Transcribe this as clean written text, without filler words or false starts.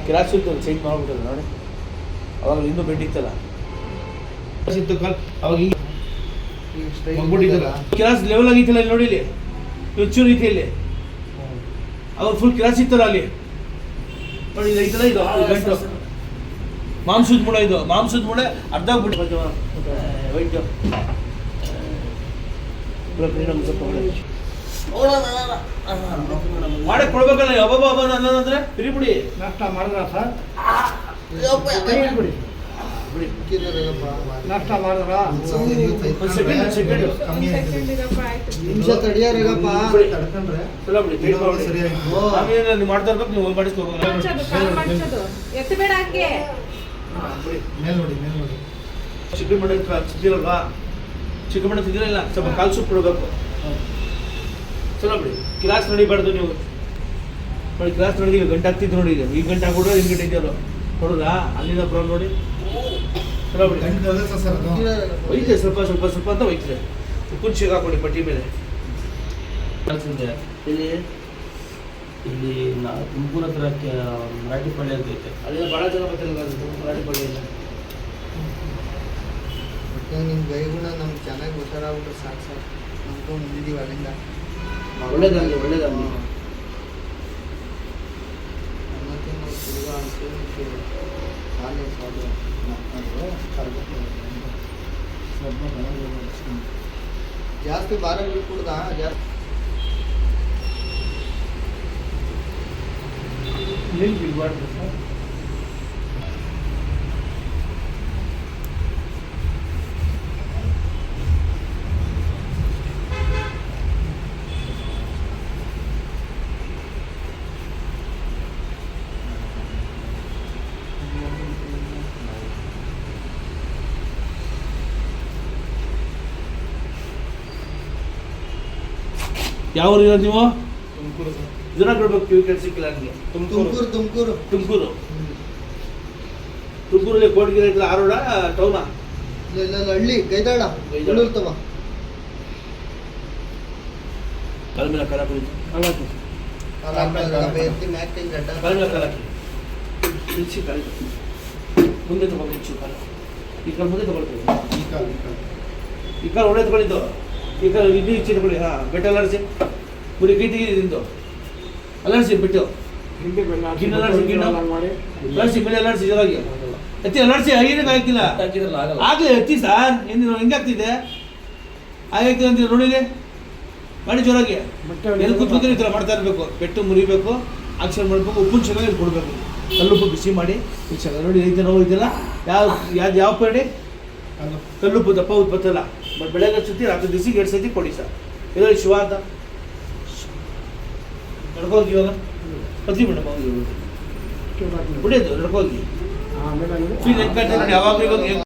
Cross ಇತ್ತು change ಮಾಡ್ಬಿಟ್ಟದ ನೋಡಿ. ಅವಾಗ ಇನ್ನೂ ಬೆಡ್ ಇತ್ತಲ್ಲ ಅವಾಗ ಕ್ರಾಸ್ ಲೆವೆಲ್ ಆಗಿತ್ತಲ್ಲ ಇಲ್ಲಿ ನೋಡಿ. ಇಲ್ಲಿ ಚೂರು ಐತಿ ಇಲ್ಲಿ. ಅವಾಗ ಫುಲ್ ಕ್ರಾಸ್ ಇತ್ತಲ್ಲ ಅಲ್ಲಿ ನೋಡಿ. ಇದು ಐತಲ್ಲ ಇದು ಗಂಟು ಮಾಂಸದ ಮೂಳೆ. ಇದು ಮಾಂಸದ ಮೂಳೆ ಅರ್ಧ ಆಗ್ಬಿಟ್ಟು ವೈಟ್ ಮಾಡಕ್ ಕೊಡ್ಬೇಕಲ್ಲ. ಅಬ್ಬಬ್ಬ ಅನ್ನೋದಂದ್ರೆ ಫ್ರೀ ಬಿಡಿ. ನಾಷ್ಟ ಮಾಡಿದ್ರ ಸರ್? ನಾಷ್ಟ ಮಾಡಿದ್ರ ಮಾಡ್ತಾ ಇರ್ಬೇಕು. ನೀವು ಮಾಡಿಸ್ಕೋಬೇಕು. ಚಿಕನ್ ಮಟನ್ ತಿಂದಿರಲ್ವಾ? ಚಿಕನ್ ಮಟನ್ ತಿಂದಿರಲ್ಲ, ಸ್ವಲ್ಪ ಕಾಲು ಸೂಪ್ ಕೊಡಬೇಕು. ಚಲೋ ಬಿಡಿ. ಕ್ಲಾಸ್ ನಡಿಬಾರ್ದು ನೀವು ನೋಡಿ. ಕ್ಲಾಸ್ ನೋಡಿ ಈಗ ಗಂಟೆ ಆಗ್ತಿದ್ದು ನೋಡಿ. ಈಗ ಗಂಟೆ ಆಗ್ಬಿಟ್ರೆ ಹಿಂಗೆ ಗಂಟೆ ಇದೆಯಲ್ಲ ನೋಡುದಾ? ಅಲ್ಲಿಂದ ಬರೋ ನೋಡಿ. ಚಲೋ ಬಿಡಿ. ಒಯ್ತದೆ ಸ್ವಲ್ಪ ಸ್ವಲ್ಪ ಸ್ವಲ್ಪ ಅಂತ ಒಯ್ತದೆ. ಉಪ್ಪಿನ ಶೇಕ್ ಹಾಕೊಳ್ಳಿ ಪಟ್ಟಿ ಮೇಲೆ. ಇಲ್ಲಿ ಇಲ್ಲಿ ತುಮಕೂರು ಹತ್ರ ಮರಾಠಿ ಪಳ್ಳಿ ಅಂತ ಐತೆ. ಅಲ್ಲೆಲ್ಲ ಭಾಳ ಜನ ಬರ್ತಿರಲ್ಲ ಮರಾಠಿ ಪಳ್ಳಿ ಎಲ್ಲ. ನಿಮ್ಮ ಗೈಗುಣ ನಮ್ಗೆ ಚೆನ್ನಾಗಿ ಹುಷಾರಾಗ್ಬಿಟ್ರೆ ಸಾಕು ಸರ್. ನಮ್ಗೂ ಮುಂದಿದ್ದೀವಿ ಅಲ್ಲಿಂದ. ಒಳ್ಳೇದಾಗಲಿ ಒಳ್ಳೇದಾಗಲಿ. ಜಾಸ್ತಿ ಭಾರ ಬೀಳ್ಕೂಡ್ದ ಜಾಸ್ತಿ ಏನು ಬಿಡಬಾರ್ದು ಸರ್. ಯಾವ ಊರಿನ ನೀವು? ತುಮಕೂರು ಸರ್. ಜನ ಕೊಡ್ಬೇಕು. ಕಿವಿ ಕೆಲ್ಸಕ್ಕಿಲ್ಲ ನನಗೆ. ತುಮಕೂರು ತುಮಕೂರು ತುಮಕೂರು ತುಮಕೂರಲ್ಲಿ ಕೋಟಗಿರಿ ಐತಲ್ಲ, ಆರೋಡ ಟೌನಾ? ಇಲ್ಲ ಹಳ್ಳಿ ಗೈದಾಳ ತವ ಕಾಲ ಮೇಲೆ ಕಾಲ ಕುಳಿತು ಕಾಲ ಮೇಲೆ ಕಾಲ ಇಳಿಸಿ ಕಾಲ ಮುಂದೆ ತಗೊಂಡು ಇಚ್ಚು ಕಾಲ. ಈ ಕಾಲ ಮುಂದೆ ತಗೊಳ್ತೀವಿ. ಈ ಕಾಲ ಒಳ್ಳೆ ತಗೊಂಡಿದ್ದು. ಈ ಕಾಲ ಇದು ಇಚ್ಚಿ ತಗೊಳ್ಳಿ. ಹಾಂ, ಬೆಟ್ಟ ಅಲರ್ಜಿ ಪುರಿ ಕೈ ತೆಗಿದ್ದು ಅಲರ್ಜಿ ಬಿಟ್ಟು ಗಿನ್ನ ಅಲರ್ಜಿ ಗಿನ್ನ ಅಲರ್ಜಿ ಮೇಲೆ ಅಲರ್ಜಿ ಜೊತೆಗೆ ಎತ್ತಿ ಅಲರ್ಜಿ ಏನೇನು ಹಾಕಿಲ್ಲ ಆಗಲಿ ಎತ್ತಿ ಸರ್. ಏನು ಹೆಂಗಾಗ್ತಿದೆ? ಹಾಗಾಗ್ತಿದೆ ಅಂತೀವಿ ನೋಡಿಲಿ ಮಾಡಿ ಜೋರಾಗಿ. ಎಲ್ಲಿ ಕೂತ್ಕೊಂಡ್ರೆ ಈ ಥರ ಮಾಡ್ತಾ ಇರಬೇಕು. ಬೆಟ್ಟು ಮುರಿಬೇಕು, ಆಕ್ಷನ್ ಮಾಡಬೇಕು, ಉಪ್ಪಿನ ಚೆನ್ನಾಗಿ ಕೊಡಬೇಕು. ಕಲ್ಲುಪ್ಪು ಬಿಸಿ ಮಾಡಿ ಚೆನ್ನಾಗಿ ನೋಡಿ. ಐತೆ ನೋವು ಇದೆಲ್ಲ ಯಾವ ಪೇಡಿ ಕಲ್ಲುಪ್ಪು ದಪ್ಪ ಉತ್ಪತ್ತಲ್ಲ. ಬಟ್ ಬೆಳಗ್ಗೆ ಸತಿ ರಾತ್ರಿ ದಿವಸಿಗೆ 2 ಸತಿ ಕೊಡಿ ಸರ್. ಇದರಲ್ಲಿ ಶಿವ ಅಂತ ನಡ್ಕೋಗಿ ಇವಾಗ ಪತ್ರಿ ಮೇಡಮ್ ಬಿಡೋದು ನಡ್ಕೋಗಿ ಫೀಲ್ ಯಾವಾಗ ಇವಾಗ